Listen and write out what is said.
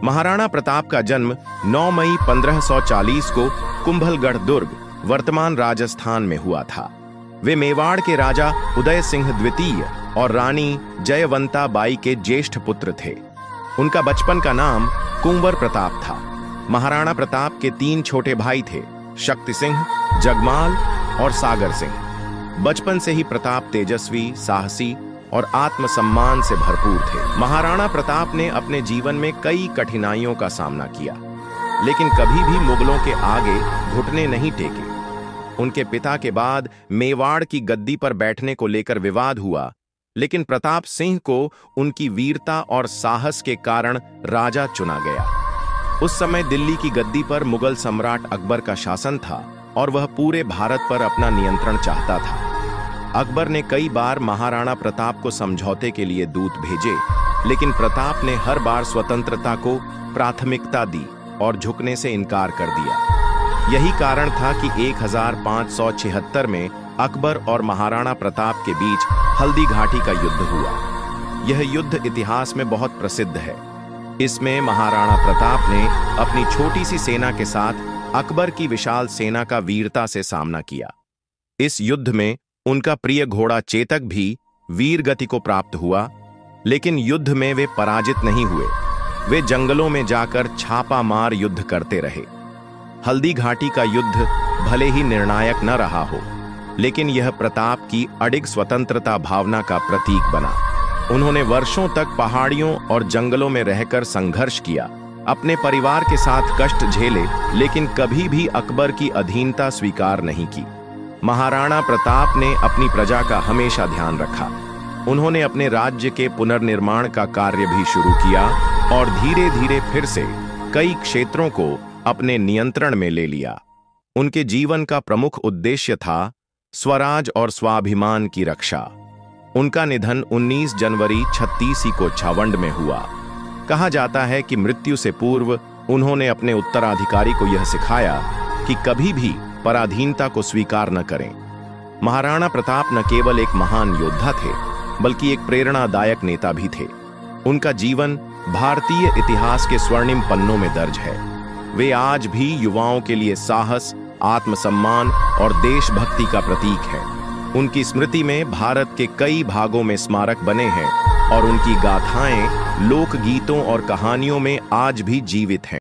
महाराणा प्रताप का जन्म 9 मई 1540 को कुंभलगढ़ दुर्ग, वर्तमान राजस्थान में हुआ था। वे मेवाड़ के राजा उदय सिंह द्वितीय और रानी जयवंता बाई के ज्येष्ठ पुत्र थे। उनका बचपन का नाम कुंवर प्रताप था। महाराणा प्रताप के 3 छोटे भाई थे, शक्ति सिंह, जगमाल और सागर सिंह। बचपन से ही प्रताप तेजस्वी, साहसी और आत्मसम्मान से भरपूर थे। महाराणा प्रताप ने अपने जीवन में कई कठिनाइयों का सामना किया, लेकिन कभी भी मुगलों के आगे घुटने नहीं टेके। उनके पिता के बाद मेवाड़ की गद्दी पर बैठने को लेकर विवाद हुआ, लेकिन प्रताप सिंह को उनकी वीरता और साहस के कारण राजा चुना गया। उस समय दिल्ली की गद्दी पर मुगल सम्राट अकबर का शासन था और वह पूरे भारत पर अपना नियंत्रण चाहता था। अकबर ने कई बार महाराणा प्रताप को समझौते के लिए दूत भेजे, लेकिन प्रताप ने हर बार स्वतंत्रता को प्राथमिकता दी और झुकने से इनकार कर दिया। यही कारण था कि 1576 में अकबर और महाराणा प्रताप के बीच हल्दी घाटी का युद्ध हुआ। यह युद्ध इतिहास में बहुत प्रसिद्ध है। इसमें महाराणा प्रताप ने अपनी छोटी सी सेना के साथ अकबर की विशाल सेना का वीरता से सामना किया। इस युद्ध में उनका प्रिय घोड़ा चेतक भी वीर गति को प्राप्त हुआ, लेकिन युद्ध में वे पराजित नहीं हुए। वे जंगलों में जाकर छापा मार युद्ध करते रहे। हल्दी घाटी का युद्ध भले ही निर्णायक न रहा हो, लेकिन यह प्रताप की अडिग स्वतंत्रता भावना का प्रतीक बना। उन्होंने वर्षों तक पहाड़ियों और जंगलों में रहकर संघर्ष किया, अपने परिवार के साथ कष्ट झेले, लेकिन कभी भी अकबर की अधीनता स्वीकार नहीं की। महाराणा प्रताप ने अपनी प्रजा का हमेशा ध्यान रखा। उन्होंने अपने राज्य के पुनर्निर्माण का कार्य भी शुरू किया और धीरे धीरे फिर से कई क्षेत्रों को अपने नियंत्रण में ले लिया। उनके जीवन का प्रमुख उद्देश्य था स्वराज और स्वाभिमान की रक्षा। उनका निधन 19 जनवरी 36 को छावंड में हुआ। कहा जाता है कि मृत्यु से पूर्व उन्होंने अपने उत्तराधिकारी को यह सिखाया कि कभी भी पराधीनता को स्वीकार न करें। महाराणा प्रताप न केवल एक महान योद्धा थे, बल्कि एक प्रेरणादायक नेता भी थे। उनका जीवन भारतीय इतिहास के स्वर्णिम पन्नों में दर्ज है। वे आज भी युवाओं के लिए साहस, आत्मसम्मान और देशभक्ति का प्रतीक है। उनकी स्मृति में भारत के कई भागों में स्मारक बने हैं और उनकी गाथाएं लोकगीतों और कहानियों में आज भी जीवित हैं।